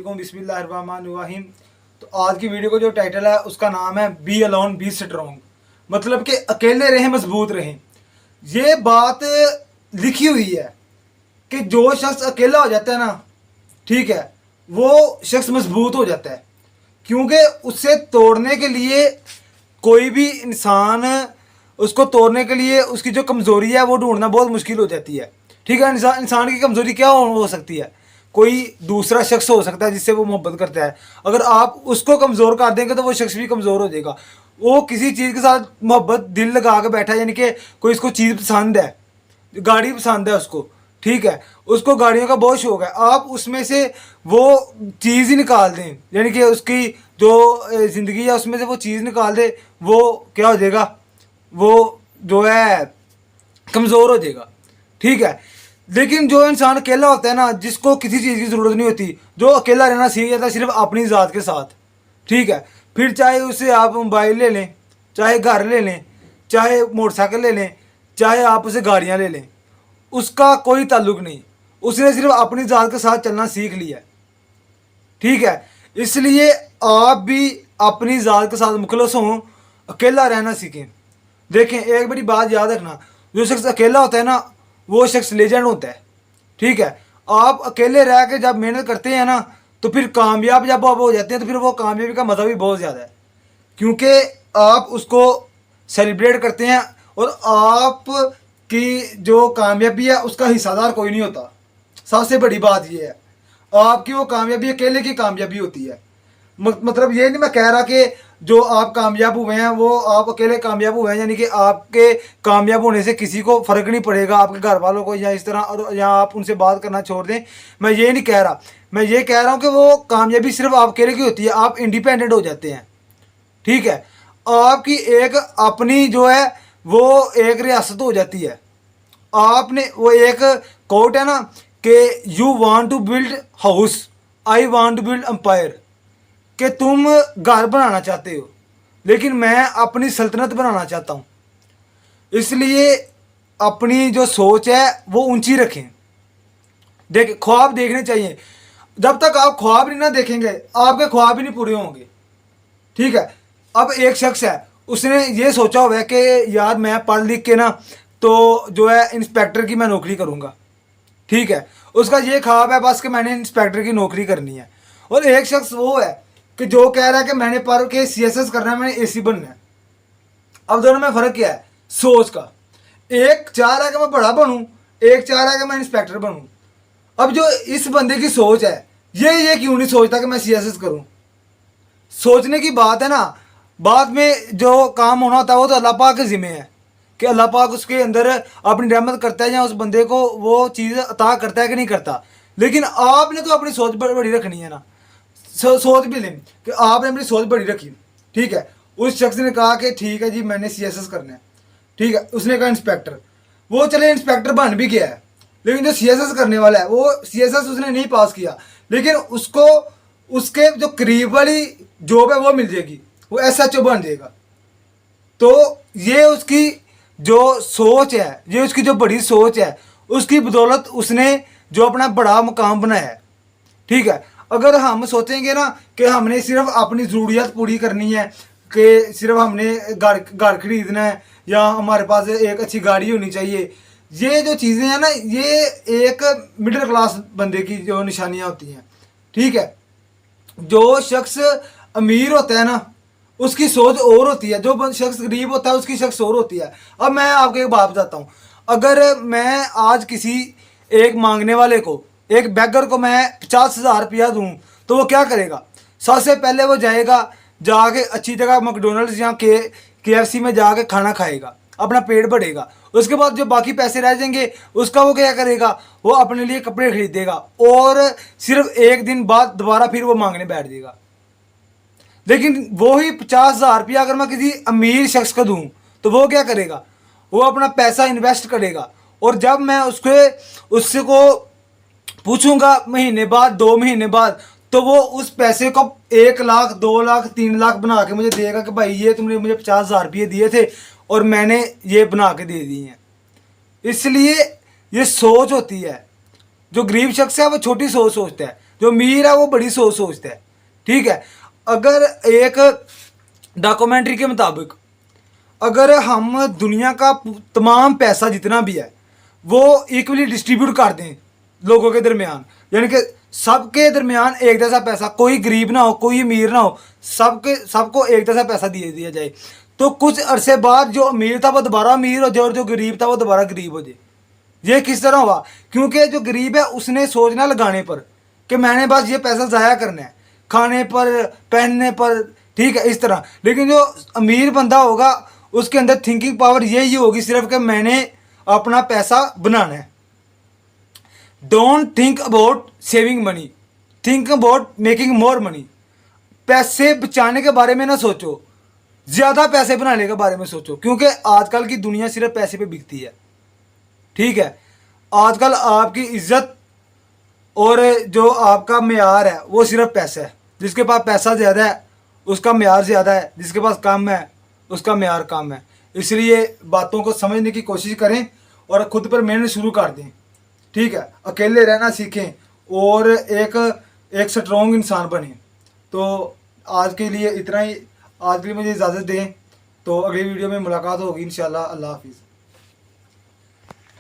बिस्मिल्लाहिर्रहमानिर्रहीम। तो आज की वीडियो को जो टाइटल है उसका नाम है बी अलोन बी स्ट्रॉन्ग, मतलब कि अकेले रहें मजबूत रहें। ये बात लिखी हुई है कि जो शख्स अकेला हो जाता है ना, ठीक है, वो शख्स मजबूत हो जाता है, क्योंकि उससे तोड़ने के लिए कोई भी इंसान, उसको तोड़ने के लिए उसकी जो कमज़ोरी है वो ढूंढना बहुत मुश्किल हो जाती है। ठीक है, इंसान की कमज़ोरी क्या हो सकती है? कोई दूसरा शख्स हो सकता है जिससे वो मोहब्बत करता है। अगर आप उसको कमज़ोर कर देंगे तो वो शख्स भी कमज़ोर हो जाएगा। वो किसी चीज़ के साथ मोहब्बत दिल लगा के बैठा है, यानी कि कोई इसको चीज़ पसंद है, गाड़ी पसंद है उसको, ठीक है, उसको गाड़ियों का बहुत शौक है, आप उसमें से वो चीज़ ही निकाल दें, यानी कि उसकी जो ज़िंदगी है उसमें से वो चीज़ निकाल दे, वो क्या हो जाएगा? वो जो है कमज़ोर हो जाएगा। ठीक है, लेकिन जो इंसान अकेला होता है ना, जिसको किसी चीज़ की ज़रूरत नहीं होती, जो अकेला रहना सीख जाता है सिर्फ अपनी ज़ात के साथ, ठीक है, फिर चाहे उसे आप मोबाइल ले लें, चाहे घर ले लें, चाहे मोटरसाइकिल ले लें, चाहे आप उसे गाड़ियाँ ले लें, उसका कोई ताल्लुक नहीं। उसने सिर्फ अपनी ज़ात के साथ चलना सीख लिया है। ठीक है, इसलिए आप भी अपनी ज़ात के साथ मुखलस हों, अकेला रहना सीखें। देखें, एक बड़ी बात याद रखना, जो शख्स अकेला होता है ना, वो शख्स लेजेंड होता है। ठीक है, आप अकेले रह के जब मेहनत करते हैं ना, तो फिर कामयाब जब आप हो जाते हैं तो फिर वो कामयाबी का मज़ा भी बहुत ज़्यादा है, क्योंकि आप उसको सेलिब्रेट करते हैं और आप की जो कामयाबी है उसका हिस्सेदार कोई नहीं होता। सबसे बड़ी बात ये है, आपकी वो कामयाबी अकेले की कामयाबी होती है। मतलब ये नहीं मैं कह रहा कि जो आप कामयाब हुए हैं वो आप अकेले कामयाब हुए हैं, यानी कि आपके कामयाब होने से किसी को फ़र्क नहीं पड़ेगा, आपके घर वालों को या इस तरह, और या आप उनसे बात करना छोड़ दें। मैं ये नहीं कह रहा, मैं ये कह रहा हूँ कि वो कामयाबी सिर्फ आप अकेले की होती है, आप इंडिपेंडेंट हो जाते हैं। ठीक है, आपकी एक अपनी जो है वो एक रियासत हो जाती है। आपने वो एक कोट है ना कि you want to build house, I want to build empire, कि तुम घर बनाना चाहते हो लेकिन मैं अपनी सल्तनत बनाना चाहता हूँ। इसलिए अपनी जो सोच है वो ऊंची रखें। देख, ख्वाब देखने चाहिए। जब तक आप ख्वाब नहीं ना देखेंगे, आपके ख्वाब ही नहीं पूरे होंगे। ठीक है, अब एक शख्स है, उसने ये सोचा हुआ है कि यार मैं पढ़ लिख के ना तो जो है इंस्पेक्टर की मैं नौकरी करूँगा। ठीक है, उसका ये ख्वाब है बस कि मैंने इंस्पेक्टर की नौकरी करनी है। और एक शख्स वो है कि जो कह रहा है कि मैंने पढ़ के सीएसएस करना है, मैंने एसी बनना है। अब दोनों में फ़र्क क्या है? सोच का। एक चाह रहा है कि मैं बड़ा बनूं, एक चाह रहा है कि मैं इंस्पेक्टर बनूं। अब जो इस बंदे की सोच है, ये क्यों नहीं सोचता कि मैं सीएसएस करूं? सोचने की बात है ना। बाद में जो काम होना होता है वो तो अल्लाह पाक के ज़िम्मे है कि अल्लाह पाक उसके अंदर अपनी रहमत करता है या उस बंदे को वो चीज़ अता करता है कि नहीं करता। लेकिन आपने तो अपनी सोच बड़ी रखनी है ना। सोच भी लें कि आपने अपनी सोच बड़ी रखी। ठीक है, उस शख्स ने कहा कि ठीक है जी मैंने सीएसएस करना है। ठीक है, उसने कहा इंस्पेक्टर, वो चले इंस्पेक्टर बन भी गया है, लेकिन जो सीएसएस करने वाला है वो सीएसएस उसने नहीं पास किया, लेकिन उसको उसके जो करीब वाली जॉब है वो मिल जाएगी, वो एसएचओ बन जाएगा। तो ये उसकी जो सोच है, ये उसकी जो बड़ी सोच है, उसकी बदौलत उसने जो अपना बड़ा मुकाम बनाया है। ठीक है, अगर हम सोचेंगे ना कि हमने सिर्फ अपनी ज़रूरियात पूरी करनी है, कि सिर्फ हमने घर खरीदना है या हमारे पास एक अच्छी गाड़ी होनी चाहिए, ये जो चीज़ें हैं ना, ये एक मिडिल क्लास बंदे की जो निशानियाँ होती हैं। ठीक है, जो शख्स अमीर होता है ना उसकी सोच और होती है, जो शख्स गरीब होता है उसकी शख्स और होती है। अब मैं आपको एक बात बताता हूँ, अगर मैं आज किसी एक मांगने वाले को, एक बैगर को मैं 50,000 रुपया दूँ तो वो क्या करेगा? सबसे पहले वो जाएगा, जाके अच्छी जगह मैकडोनल्ड्स या KFC में जाके खाना खाएगा, अपना पेट भरेगा। उसके बाद जो बाकी पैसे रह जाएंगे उसका वो क्या करेगा? वो अपने लिए कपड़े खरीदेगा और सिर्फ एक दिन बाद दोबारा फिर वो मांगने बैठ जाएगा। लेकिन वही 50,000 रुपया अगर मैं किसी अमीर शख्स को दूँ तो वो क्या करेगा? वो अपना पैसा इन्वेस्ट करेगा, और जब मैं उससे को पूछूंगा महीने बाद, 2 महीने बाद, तो वो उस पैसे को 1 लाख, 2 लाख, 3 लाख बना के मुझे देगा कि भाई ये तुमने मुझे 50,000 रुपये दिए थे और मैंने ये बना के दे दिए हैं। इसलिए ये सोच होती है। जो गरीब शख्स है वो छोटी सोच सोचता है, जो अमीर है वो बड़ी सोच सोचता है, ठीक है। अगर एक डॉक्यूमेंट्री के मुताबिक अगर हम दुनिया का तमाम पैसा जितना भी है वो इक्वली डिस्ट्रीब्यूट कर दें लोगों के दरमियान, यानी कि सबके दरमियान एक जैसा पैसा, कोई गरीब ना हो कोई अमीर ना हो, सबको एक जैसा पैसा दिया जाए, तो कुछ अरसे बाद जो अमीर था वो दोबारा अमीर हो जाए और जो गरीब था वो दोबारा गरीब हो जाए। ये किस तरह हुआ? क्योंकि जो गरीब है उसने सोचना लगाने पर कि मैंने बस ये पैसा ज़ाया करना है खाने पर पहनने पर, ठीक है, इस तरह। लेकिन जो अमीर बंदा होगा उसके अंदर थिंकिंग पावर यही होगी सिर्फ कि मैंने अपना पैसा बनाना है। Don't think about saving money, think about making more money. पैसे बचाने के बारे में ना सोचो, ज़्यादा पैसे बनाने के बारे में सोचो, क्योंकि आजकल की दुनिया सिर्फ पैसे पे बिकती है, ठीक है। आजकल आपकी इज्जत और जो आपका मेयार है वो सिर्फ पैसा है। जिसके पास पैसा ज़्यादा है उसका मेयार ज़्यादा है, जिसके पास कम है उसका मेयार कम है। इसलिए बातों को समझने की कोशिश करें और ख़ुद पर मेहनत शुरू कर दें, ठीक है। अकेले रहना सीखें और एक स्ट्रॉन्ग इंसान बने। तो आज के लिए इतना ही, आज के लिए मुझे इजाज़त दें, तो अगली वीडियो में मुलाकात होगी इंशाल्लाह। अल्लाह हाफिज़।